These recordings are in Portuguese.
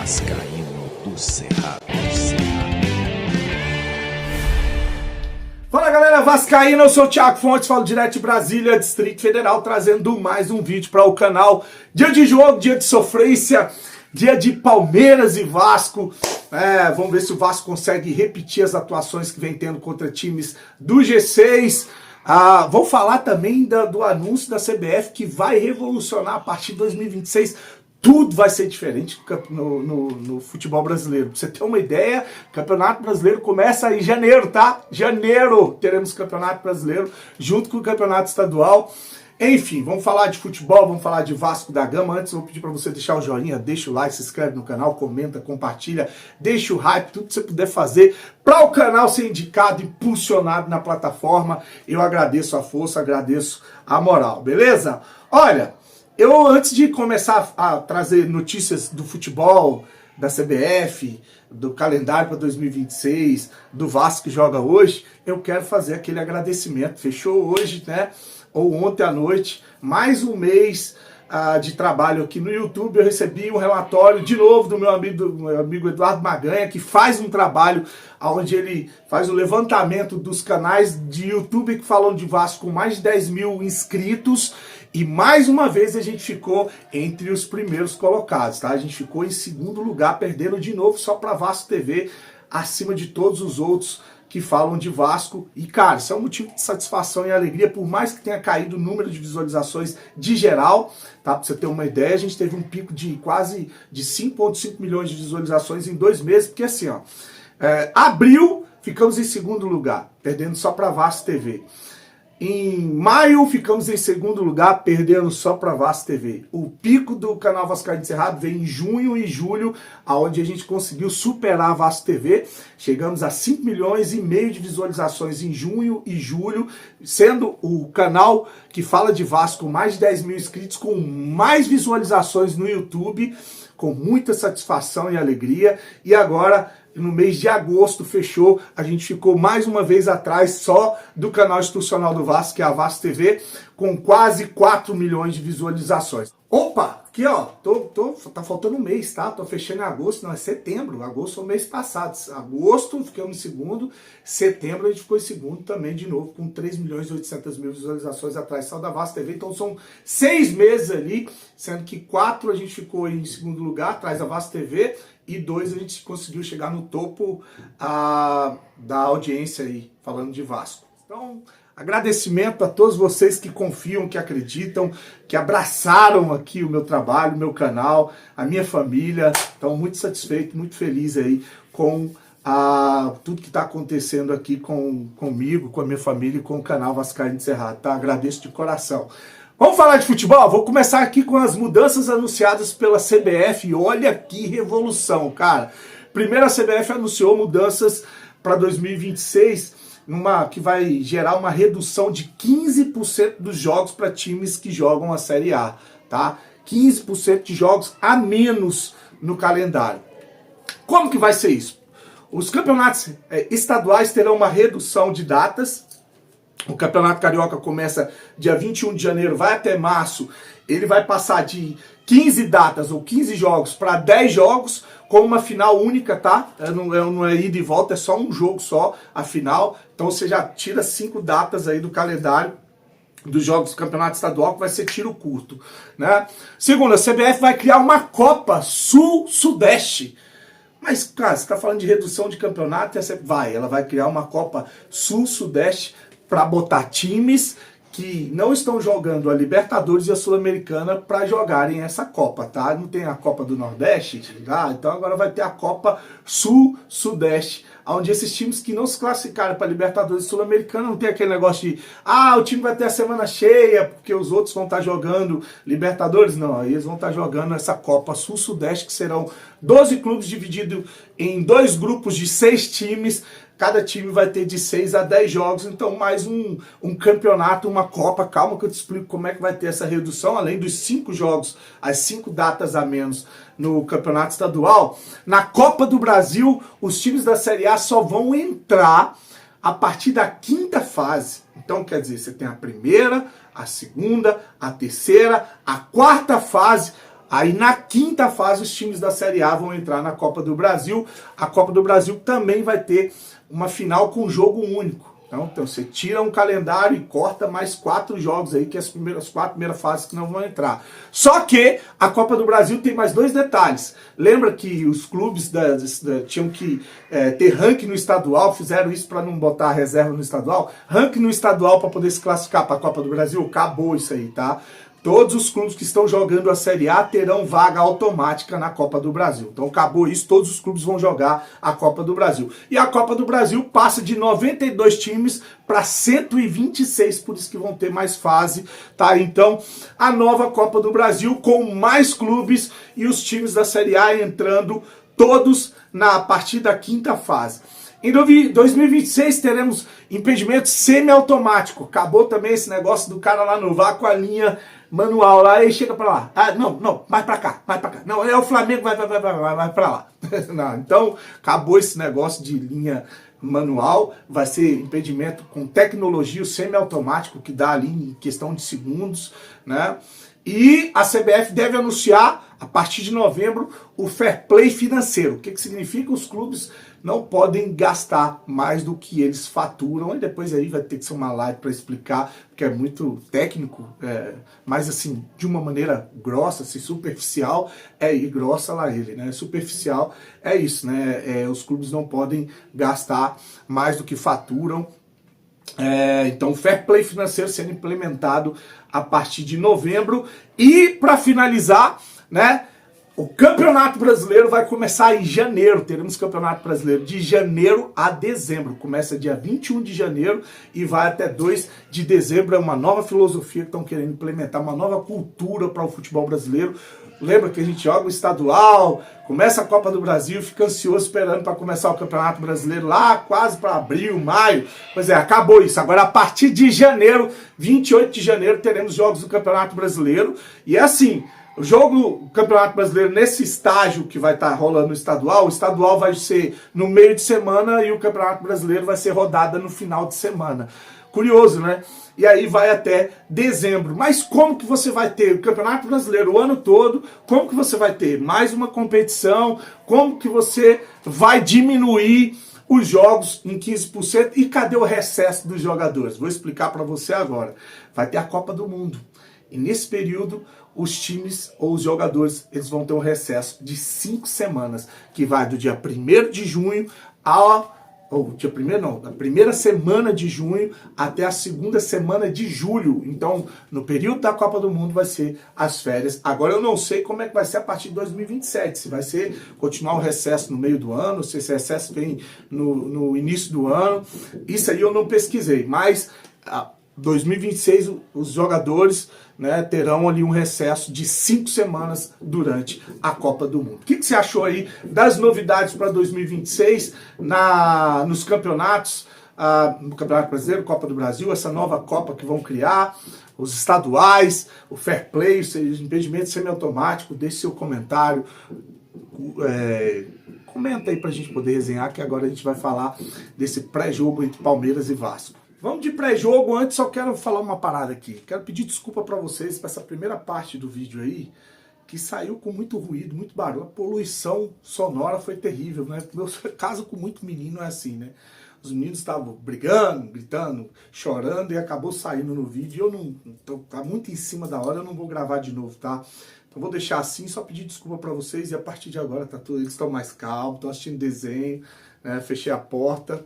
Vascaíno do Cerrado. Fala galera vascaína, eu sou o Thiago Fontes, falo direto de Brasília, Distrito Federal, trazendo mais um vídeo para o canal. Dia de jogo, dia de sofrência, dia de Palmeiras e Vasco. Vamos ver se o Vasco consegue repetir as atuações que vem tendo contra times do G6. Vou falar também do anúncio da CBF que vai revolucionar a partir de 2026. Tudo vai ser diferente no futebol brasileiro. Pra você ter uma ideia, o Campeonato Brasileiro começa em janeiro, tá? Janeiro teremos Campeonato Brasileiro junto com o Campeonato Estadual. Enfim, vamos falar de futebol, vamos falar de Vasco da Gama. Antes eu vou pedir para você deixar o joinha, deixa o like, se inscreve no canal, comenta, compartilha, deixa o hype, tudo que você puder fazer para o canal ser indicado, impulsionado na plataforma. Eu agradeço a força, agradeço a moral, beleza? Olha, eu antes de começar a trazer notícias do futebol, da CBF, do calendário para 2026, do Vasco que joga hoje, eu quero fazer aquele agradecimento. Fechou hoje, né? Ou ontem à noite, mais um mês de trabalho aqui no YouTube. Eu recebi um relatório de novo do meu amigo Eduardo Maganha, que faz um trabalho onde ele faz o levantamento dos canais de YouTube que falam de Vasco com mais de 10 mil inscritos. E mais uma vez a gente ficou entre os primeiros colocados, tá? A gente ficou em segundo lugar, perdendo de novo só para Vasco TV, acima de todos os outros que falam de Vasco. E, cara, isso é um motivo de satisfação e alegria, por mais que tenha caído o número de visualizações de geral, tá? Pra você ter uma ideia, a gente teve um pico de quase de 5,5 milhões de visualizações em 2 meses, porque assim, ó, abril ficamos em segundo lugar, perdendo só para Vasco TV. Em maio ficamos em segundo lugar, perdendo só para Vasco TV. O pico do canal Vascaíno do Cerrado veio em junho e julho, onde a gente conseguiu superar a Vasco TV. Chegamos a 5 milhões e meio de visualizações em junho e julho, sendo o canal que fala de Vasco com mais de 10 mil inscritos, com mais visualizações no YouTube, com muita satisfação e alegria. E agora, no mês de agosto, fechou, a gente ficou mais uma vez atrás só do canal institucional do Vasco, que é a Vasco TV, com quase 4 milhões de visualizações. Opa, aqui ó, tá faltando um mês, tá? Tô fechando em agosto, não, é setembro. Agosto foi o mês passado. Agosto ficamos em segundo, setembro a gente ficou em segundo também de novo, com 3 milhões e 800 mil visualizações atrás só da Vasco TV. Então são 6 meses ali, sendo que 4 a gente ficou em segundo lugar, atrás da Vasco TV, e 2 a gente conseguiu chegar no topo da audiência aí, falando de Vasco. Então, agradecimento a todos vocês que confiam, que acreditam, que abraçaram aqui o meu trabalho, o meu canal, a minha família. Então, muito satisfeito, muito feliz aí com tudo que está acontecendo aqui comigo, com a minha família e com o canal Vascaíno do Cerrado, tá? Agradeço de coração. Vamos falar de futebol? Vou começar aqui com as mudanças anunciadas pela CBF. Olha que revolução, cara. Primeiro a CBF anunciou mudanças para 2026, que vai gerar uma redução de 15% dos jogos para times que jogam a Série A, tá? 15% de jogos a menos no calendário. Como que vai ser isso? Os campeonatos estaduais terão uma redução de datas. O Campeonato Carioca começa dia 21 de janeiro, vai até março. Ele vai passar de 15 datas ou 15 jogos para 10 jogos, com uma final única, tá? Não é ida e volta, é só um jogo só, a final. Então você já tira 5 datas aí do calendário dos jogos do Campeonato Estadual, que vai ser tiro curto, né? Segundo, a CBF vai criar uma Copa Sul-Sudeste. Mas, cara, você está falando de redução de campeonato, ela vai criar uma Copa Sul-Sudeste para botar times que não estão jogando a Libertadores e a Sul-Americana para jogarem essa Copa, tá? Não tem a Copa do Nordeste? Então agora vai ter a Copa Sul-Sudeste, onde esses times que não se classificaram para Libertadores e Sul-Americana não tem aquele negócio de o time vai ter a semana cheia porque os outros vão estar jogando Libertadores. Não, aí eles vão estar jogando essa Copa Sul-Sudeste, que serão 12 clubes divididos em 2 grupos de 6 times. Cada time vai ter de 6 a 10 jogos, então mais um campeonato, uma Copa. Calma que eu te explico como é que vai ter essa redução, além dos 5 jogos, as 5 datas a menos no campeonato estadual. Na Copa do Brasil, os times da Série A só vão entrar a partir da 5ª fase. Então, quer dizer, você tem a primeira, a segunda, a terceira, a 4ª fase. Aí na quinta fase os times da Série A vão entrar na Copa do Brasil. A Copa do Brasil também vai ter uma final com jogo único. Então você tira um calendário e corta mais 4 jogos aí, que as 4 primeiras fases que não vão entrar. Só que a Copa do Brasil tem mais 2 detalhes. Lembra que os clubes tinham que ter ranking no estadual, fizeram isso para não botar a reserva no estadual? Ranking no estadual para poder se classificar para a Copa do Brasil? Acabou isso aí, tá? Todos os clubes que estão jogando a Série A terão vaga automática na Copa do Brasil. Então acabou isso, todos os clubes vão jogar a Copa do Brasil. E a Copa do Brasil passa de 92 times para 126, por isso que vão ter mais fase, tá? Então, a nova Copa do Brasil com mais clubes e os times da Série A entrando todos a partir da quinta fase. Em 2026 teremos impedimento semiautomático. Acabou também esse negócio do cara lá no VAR com a linha manual lá e chega pra lá. Ah, não, vai pra cá. Não, é o Flamengo, vai pra lá. Não, então, acabou esse negócio de linha manual. Vai ser impedimento com tecnologia, o semiautomático, que dá ali em questão de segundos, né? E a CBF deve anunciar, a partir de novembro, o fair play financeiro. O que significa? Os clubes não podem gastar mais do que eles faturam. E depois aí vai ter que ser uma live para explicar, porque é muito técnico, mas assim, de uma maneira grossa, assim, superficial, e grossa lá ele, né? Superficial é isso, né? Os clubes não podem gastar mais do que faturam. Então, o fair play financeiro sendo implementado a partir de novembro. E, para finalizar, né, o Campeonato Brasileiro vai começar em janeiro. Teremos Campeonato Brasileiro de janeiro a dezembro. Começa dia 21 de janeiro e vai até 2 de dezembro. É uma nova filosofia que estão querendo implementar, uma nova cultura para o futebol brasileiro. Lembra que a gente joga o estadual, começa a Copa do Brasil, fica ansioso esperando para começar o Campeonato Brasileiro lá quase para abril, maio. Pois é, acabou isso. Agora a partir de janeiro, 28 de janeiro, teremos jogos do Campeonato Brasileiro. E é assim, o jogo do Campeonato Brasileiro nesse estágio que vai estar rolando no estadual, o estadual vai ser no meio de semana e o Campeonato Brasileiro vai ser rodada no final de semana. Curioso, né? E aí vai até dezembro. Mas como que você vai ter o Campeonato Brasileiro o ano todo? Como que você vai ter mais uma competição? Como que você vai diminuir os jogos em 15%? E cadê o recesso dos jogadores? Vou explicar para você agora. Vai ter a Copa do Mundo. E nesse período, os times ou os jogadores eles vão ter um recesso de 5 semanas, que vai do dia 1º de junho dia 1º não, da primeira semana de junho até a segunda semana de julho. Então, no período da Copa do Mundo vai ser as férias. Agora eu não sei como é que vai ser a partir de 2027, se vai ser continuar o recesso no meio do ano, se esse recesso vem no início do ano. Isso aí eu não pesquisei, mas 2026 os jogadores, né, terão ali um recesso de 5 semanas durante a Copa do Mundo. O que você achou aí das novidades para 2026 nos campeonatos, no Campeonato Brasileiro, Copa do Brasil, essa nova Copa que vão criar, os estaduais, o fair play, o impedimento semiautomático? Deixe seu comentário, comenta aí para a gente poder resenhar, que agora a gente vai falar desse pré-jogo entre Palmeiras e Vasco. Vamos de pré-jogo. Antes só quero falar uma parada aqui. Quero pedir desculpa para vocês por essa primeira parte do vídeo aí, que saiu com muito ruído, muito barulho. A poluição sonora foi terrível, né? Meu caso com muito menino é assim, né? Os meninos estavam brigando, gritando, chorando e acabou saindo no vídeo. Eu não... Tá muito em cima da hora, eu não vou gravar de novo, tá? Então vou deixar assim, só pedir desculpa para vocês e a partir de agora tá tudo... Eles estão mais calmos, estão assistindo desenho, né? Fechei a porta.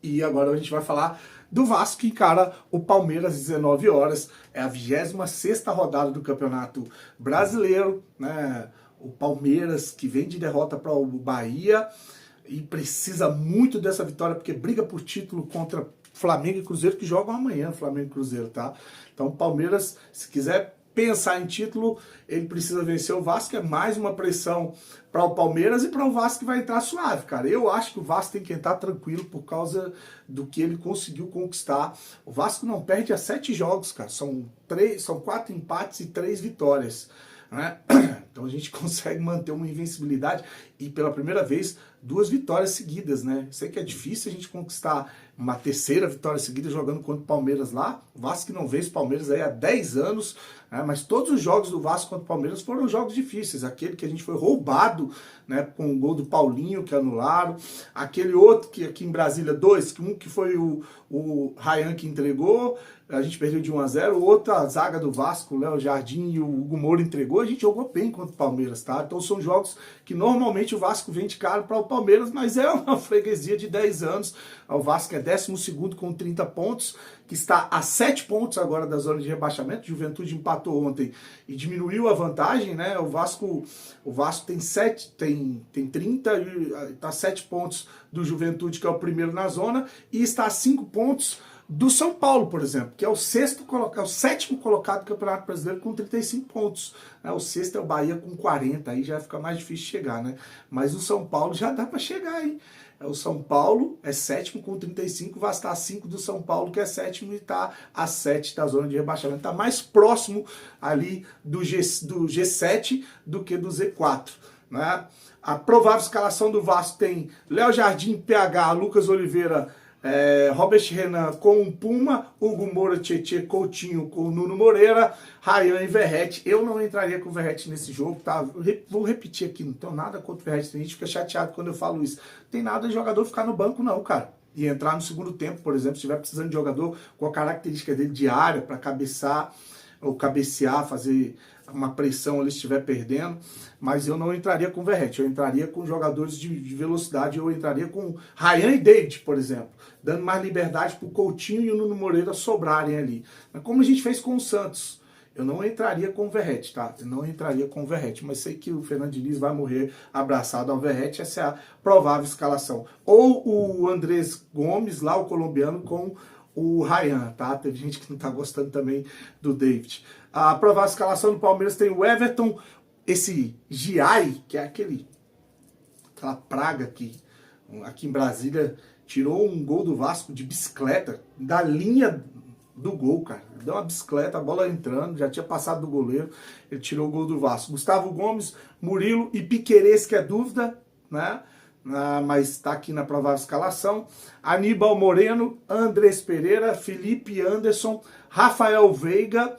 E agora a gente vai falar do Vasco que encara o Palmeiras às 19 horas. É a 26ª rodada do Campeonato Brasileiro, né? O Palmeiras que vem de derrota para o Bahia e precisa muito dessa vitória porque briga por título contra Flamengo e Cruzeiro, que jogam amanhã, Flamengo e Cruzeiro, tá? Então o Palmeiras, se quiser pensar em título, ele precisa vencer o Vasco. É mais uma pressão para o Palmeiras e para o Vasco que vai entrar suave, cara. Eu acho que o Vasco tem que entrar tranquilo por causa do que ele conseguiu conquistar. O Vasco não perde há 7 jogos, cara. São 4 empates e 3 vitórias, né? Então a gente consegue manter uma invencibilidade e pela primeira vez 2 vitórias seguidas, né? Sei que é difícil a gente conquistar uma terceira vitória seguida jogando contra o Palmeiras lá. O Vasco que não vence o Palmeiras aí há 10 anos, né? Mas todos os jogos do Vasco contra o Palmeiras foram jogos difíceis. Aquele que a gente foi roubado, né, com o gol do Paulinho, que anularam. Aquele outro que aqui em Brasília, um que foi o Ryan que entregou, a gente perdeu de 1-0. O outro, a zaga do Vasco, o Léo Jardim e o Hugo Moura entregou. A gente jogou bem contra o Palmeiras, tá? Então são jogos que normalmente o Vasco vende caro para o Palmeiras, mas é uma freguesia de 10 anos. O Vasco é 12º com 30 pontos, que está a 7 pontos agora da zona de rebaixamento. Juventude empatou ontem e diminuiu a vantagem, né? O Vasco tem 30 e está a 7 pontos do Juventude, que é o primeiro na zona, e está a 5 pontos do São Paulo, por exemplo, que é o sétimo colocado do Campeonato Brasileiro com 35 pontos. O sexto é o Bahia com 40, aí já fica mais difícil chegar, né? Mas o São Paulo já dá para chegar, hein? O São Paulo é sétimo com 35, vai estar a 5 do São Paulo, que é sétimo, e está a 7 da zona de rebaixamento. Está mais próximo ali do G7 do que do Z4, né? A provável escalação do Vasco tem Léo Jardim, PH, Lucas Oliveira, Robert Renan com o Puma, Hugo Moura, Tietê, Coutinho com o Nuno Moreira, Ryan e Verratti. Eu não entraria com o Verratti nesse jogo, tá? Vou repetir aqui, não tenho nada contra o Verratti, a gente fica chateado quando eu falo isso. Não tem nada de jogador ficar no banco não, cara. E entrar no segundo tempo, por exemplo, se estiver precisando de jogador com a característica dele de área para cabeçar ou cabecear, fazer uma pressão ele estiver perdendo, mas eu não entraria com o Verratti, eu entraria com jogadores de velocidade, eu entraria com Ryan e David, por exemplo, dando mais liberdade para o Coutinho e o Nuno Moreira sobrarem ali. Mas como a gente fez com o Santos, eu não entraria com o Verratti, tá? Eu não entraria com o Verratti, mas sei que o Fernando Diniz vai morrer abraçado ao Verratti, essa é a provável escalação. Ou o Andrés Gomes, lá o colombiano, com o Ryan, tá? Teve gente que não tá gostando também do David. A provável escalação do Palmeiras tem o Everton, esse Giai, que é aquela praga que aqui em Brasília tirou um gol do Vasco de bicicleta, da linha do gol, cara. Deu uma bicicleta, a bola entrando, já tinha passado do goleiro, ele tirou o gol do Vasco. Gustavo Gomes, Murilo e Piquerez, que é dúvida, né? Mas está aqui na provável escalação. Aníbal Moreno, Andrés Pereira, Felipe Anderson, Rafael Veiga,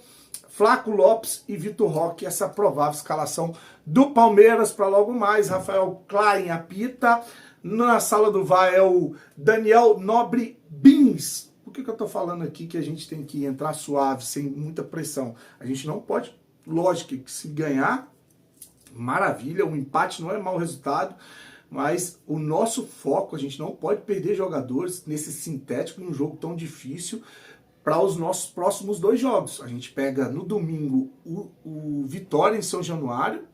Flaco Lopes e Vitor Roque. Essa provável escalação do Palmeiras para logo mais. Rafael Klein apita. Na sala do VAR é o Daniel Nobre Bins. Por que eu estou falando aqui que a gente tem que entrar suave, sem muita pressão? A gente não pode, lógico que se ganhar, maravilha, um empate não é mau resultado, mas o nosso foco, a gente não pode perder jogadores nesse sintético, num jogo tão difícil, para os nossos próximos 2 jogos. A gente pega no domingo o Vitória em São Januário,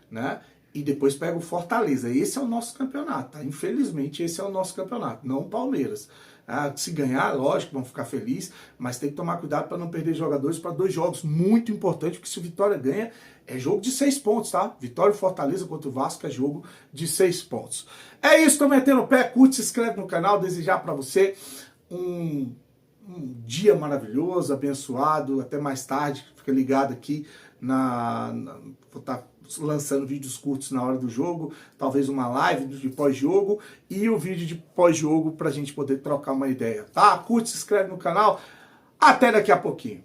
né? E depois pega o Fortaleza. Esse é o nosso campeonato, tá? Infelizmente, esse é o nosso campeonato, não o Palmeiras. Se ganhar, lógico, vamos ficar felizes, mas tem que tomar cuidado para não perder jogadores para 2 jogos muito importantes, porque se o Vitória ganha, é jogo de 6 pontos, tá? Vitória e Fortaleza contra o Vasco é jogo de 6 pontos. É isso, tô metendo o pé, curte, se inscreve no canal, desejar para você um dia maravilhoso, abençoado, até mais tarde, fica ligado aqui, vou estar lançando vídeos curtos na hora do jogo, talvez uma live de pós-jogo e o vídeo de pós-jogo para a gente poder trocar uma ideia, tá? Curte, se inscreve no canal, até daqui a pouquinho.